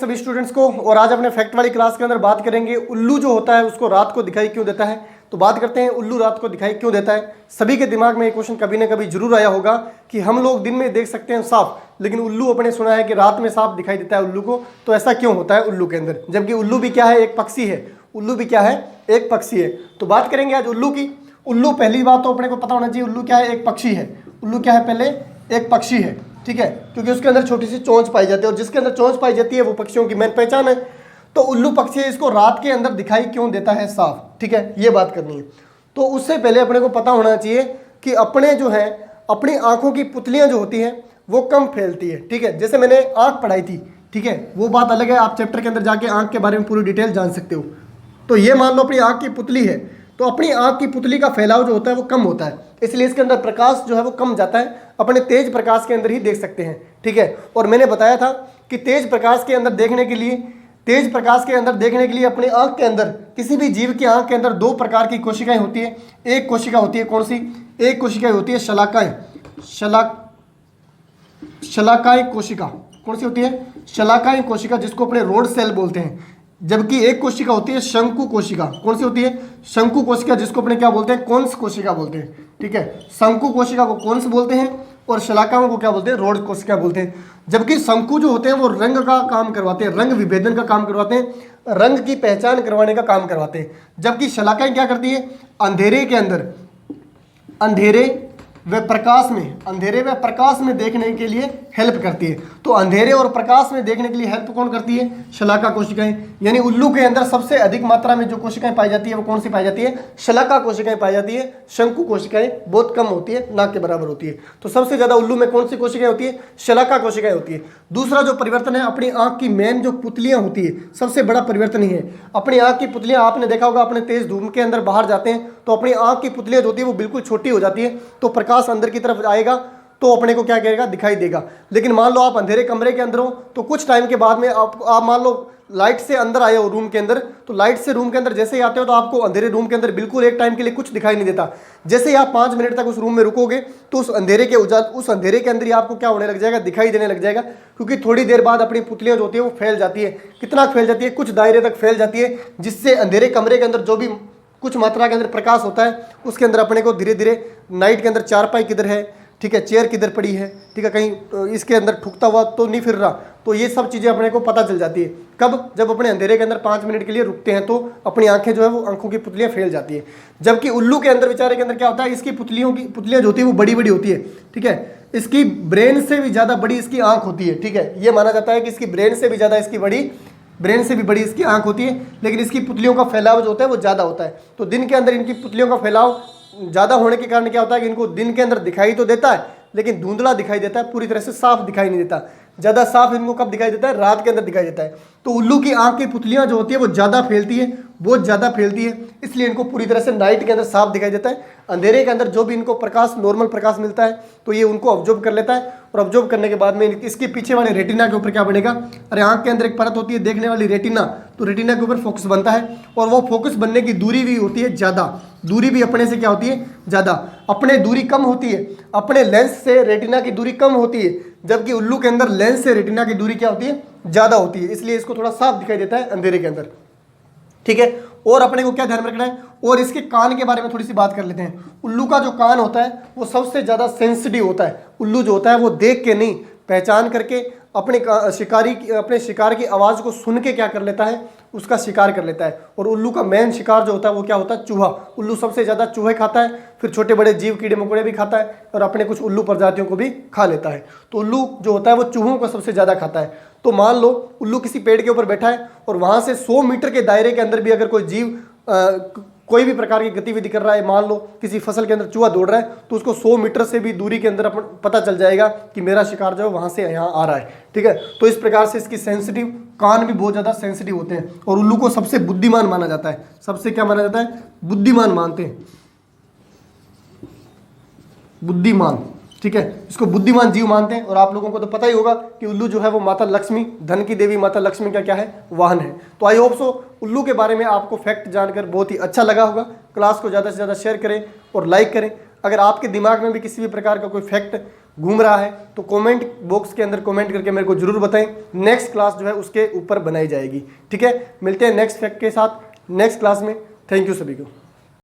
सभी स्टूडेंट्स को। और आज अपने फैक्ट वाली क्लास के अंदर बात करेंगे उल्लू जो होता है उसको रात को दिखाई क्यों देता है। तो बात करते हैं उल्लू रात को दिखाई क्यों देता है। सभी के दिमाग में ये क्वेश्चन कभी ना कभी जरूर आया होगा कि हम लोग दिन में देख सकते हैं साफ, लेकिन उल्लू अपने सुना है कि रात में साफ दिखाई देता है उल्लू को। तो ऐसा क्यों होता है उल्लू के अंदर, जबकि उल्लू भी क्या है, एक पक्षी है। उल्लू भी क्या है, एक पक्षी है। तो बात करेंगे आज उल्लू की। उल्लू, पहली बात तो अपने को पता होना चाहिए उल्लू क्या है, एक पक्षी है। उल्लू क्या है, पहले एक पक्षी है, ठीक है, क्योंकि उसके अंदर छोटी सी चोंच पाई जाती है और जिसके अंदर चोंच पाई जाती है वो पक्षियों की मेन पहचान है। तो उल्लू पक्षी है, इसको रात के अंदर दिखाई क्यों देता है साफ, ठीक है, ये बात करनी है। तो उससे पहले अपने को पता होना चाहिए कि अपने जो है अपनी आंखों की पुतलियां जो होती हैं वो कम फैलती है, ठीक है। जैसे मैंने आंख पढ़ाई थी, ठीक है, वो बात अलग है, आप चैप्टर के अंदर जाके आंख के बारे में पूरी डिटेल जान सकते हो। तो ये मान लो अपनी आंख की पुतली है, तो अपनी आंख की पुतली का फैलाव जो होता है वो कम होता है, इसलिए इसके अंदर प्रकाश जो है वो कम जाता है। अपने तेज प्रकाश के अंदर ही देख सकते हैं, ठीक है। और मैंने बताया था कि तेज प्रकाश के अंदर देखने के लिए अपनी आंख के अंदर, किसी भी जीव की आंख के अंदर दो प्रकार की कोशिकाएं होती है। एक कोशिका होती है कौन सी, एक कोशिका होती है शलाकाएं। शलाकाएं कोशिका कौन सी होती है, शलाकाएं कोशिका, जिसको अपने रोड सेल बोलते हैं। जबकि एक कोशिका होती है शंकु कोशिका। कौन सी होती है, शंकु कोशिका, जिसको अपने क्या बोलते हैं, कोन्स कोशिका बोलते हैं, ठीक है। शंकु कोशिका को कोन्स बोलते हैं और शलाकाओं को क्या बोलते हैं, रोड कोशिका बोलते हैं। जबकि शंकु जो होते हैं वो रंग का काम करवाते हैं, रंग विभेदन का काम करवाते हैं, रंग की पहचान करवाने का काम करवाते हैं। जबकि शलाकाएं क्या करती है, अंधेरे के अंदर, अंधेरे व प्रकाश में देखने के लिए हेल्प करती है। तो अंधेरे और प्रकाश में देखने के लिए हेल्प कौन करती है, शलाका कोशिकाएं। यानी उल्लू के अंदर सबसे अधिक मात्रा में जो कोशिकाएं पाई जाती है वो कौन सी पाई जाती है, शलाका कोशिकाएं पाई जाती है। शंकु कोशिकाएं बहुत कम होती है, ना के बराबर होती है। तो सबसे ज्यादा उल्लू में कौन सी कोशिकाएं होती है, शलाका कोशिकाएं होती है। दूसरा जो परिवर्तन है, अपनी आंख की मेन जो पुतलियां होती है, सबसे बड़ा परिवर्तन ही है अपनी आंख की पुतलियां। आपने देखा होगा अपने तेज धूप के अंदर बाहर जाते हैं तो अपनी आंख की पुतलियां जो होती है वो बिल्कुल छोटी हो जाती है, तो प्रकाश अंदर की तरफ आएगा तो अपने को क्या करेगा, दिखाई देगा। लेकिन मान लो आप अंधेरे कमरे के अंदर हो तो कुछ टाइम के बाद में आप मान लो लाइट से अंदर आए हो रूम के अंदर, तो लाइट से रूम के अंदर जैसे ही आते हो तो आपको अंधेरे रूम के अंदर बिल्कुल एक टाइम के लिए कुछ दिखाई नहीं देता। जैसे ही आप 5 मिनट तक उस रूम में रुकोगे तो उस अंधेरे के अंदर ही आपको क्या होने लग जाएगा, दिखाई देने लग जाएगा। क्योंकि थोड़ी देर बाद अपनी पुतलियां जो होती है वो फैल जाती है। कितना फैल जाती है, कुछ दायरे तक फैल जाती है, जिससे अंधेरे कमरे के अंदर जो भी कुछ मात्रा के अंदर प्रकाश होता है उसके अंदर अपने को धीरे धीरे नाइट के अंदर चारपाई किधर है, ठीक है, चेयर किधर पड़ी है, ठीक है, कहीं इसके अंदर ठुकता हुआ तो नहीं फिर रहा। तो ये सब चीज़ें अपने को पता चल जाती है कब, जब अपने अंधेरे के अंदर 5 मिनट के लिए रुकते हैं तो अपनी आंखें जो है वो आंखों की पुतलियां फैल जाती है। जबकि उल्लू के अंदर, बेचारे के अंदर क्या होता है, इसकी पुतलियां जो होती है वो बड़ी बड़ी होती है, ठीक है। इसकी ब्रेन से भी ज़्यादा बड़ी इसकी आंख होती है, ठीक है। ये माना जाता है कि इसकी ब्रेन से भी बड़ी इसकी आंख होती है, लेकिन इसकी पुतलियों का फैलाव जो होता है वो ज़्यादा होता है। तो दिन के अंदर इनकी पुतलियों का फैलाव ज़्यादा होने के कारण क्या होता है कि इनको दिन के अंदर दिखाई तो देता है, लेकिन धुंधला दिखाई देता है, पूरी तरह से साफ दिखाई नहीं देता। ज़्यादा साफ इनको कब दिखाई देता है, रात के अंदर दिखाई देता है। तो उल्लू की आंख की पुतलियां जो होती है वो ज़्यादा फैलती है, बहुत ज़्यादा फैलती है, इसलिए इनको पूरी तरह से नाइट के अंदर साफ दिखाई देता है। अंधेरे के अंदर जो भी इनको प्रकाश, नॉर्मल प्रकाश मिलता है तो ये उनको ऑब्जर्व कर लेता है, और ऑब्जर्व करने के बाद में इसके पीछे वाले रेटिना के ऊपर क्या बनेगा, अरे आंख के अंदर एक परत होती है देखने वाली, रेटिना। तो रेटिना के ऊपर फोकस बनता है, और वो फोकस बनने की दूरी भी होती है ज़्यादा, दूरी भी अपने से क्या होती है, ज़्यादा। अपने दूरी कम होती है, अपने लेंस से रेटिना की दूरी कम होती है, जबकि उल्लू के अंदर लेंस से रेटिना की दूरी क्या होती है, ज़्यादा होती है, इसलिए इसको थोड़ा साफ दिखाई देता है अंधेरे के अंदर, ठीक है। और अपने को क्या ध्यान में रखना है, और इसके कान के बारे में थोड़ी सी बात कर लेते हैं। उल्लू का जो कान होता है वो सबसे ज़्यादा सेंसिटिव होता है। उल्लू जो होता है वो देख के नहीं, पहचान करके अपने शिकार की आवाज़ को सुन के क्या कर लेता है, उसका शिकार कर लेता है। और उल्लू का मेन शिकार जो होता है वो क्या होता है, चूहा। उल्लू सबसे ज़्यादा चूहे खाता है, फिर छोटे बड़े जीव कीड़े मकोड़े भी खाता है, और अपने कुछ उल्लू प्रजातियों को भी खा लेता है। तो उल्लू जो होता है वो चूहों को सबसे ज़्यादा खाता है। तो मान लो उल्लू किसी पेड़ के ऊपर बैठा है और वहाँ से 100 मीटर के दायरे के अंदर भी अगर कोई जीव कोई भी प्रकार की गतिविधि कर रहा है, मान लो किसी फसल के अंदर चूहा दौड़ रहा है, तो उसको 100 मीटर से भी दूरी के अंदर अपन पता चल जाएगा कि मेरा शिकार जो है वहाँ से यहाँ आ रहा है, ठीक है। तो इस प्रकार से इसकी सेंसिटिव कान भी बहुत ज़्यादा सेंसिटिव होते हैं, और उल्लू को सबसे बुद्धिमान माना जाता है। सबसे क्या माना जाता है, बुद्धिमान मानते हैं, बुद्धिमान, ठीक है, इसको बुद्धिमान जीव मानते हैं। और आप लोगों को तो पता ही होगा कि उल्लू जो है वो माता लक्ष्मी, धन की देवी माता लक्ष्मी का क्या है, वाहन है। तो आई होप सो उल्लू के बारे में आपको फैक्ट जानकर बहुत ही अच्छा लगा होगा। क्लास को ज़्यादा से ज़्यादा शेयर करें और लाइक करें। अगर आपके दिमाग में भी किसी भी प्रकार का कोई फैक्ट घूम रहा है तो कमेंट बॉक्स के अंदर कमेंट करके मेरे को जरूर बताएं। नेक्स्ट क्लास जो है उसके ऊपर बनाई जाएगी। ठीक है, मिलते हैं नेक्स्ट फैक्ट के साथ नेक्स्ट क्लास में। थैंक यू सभी को।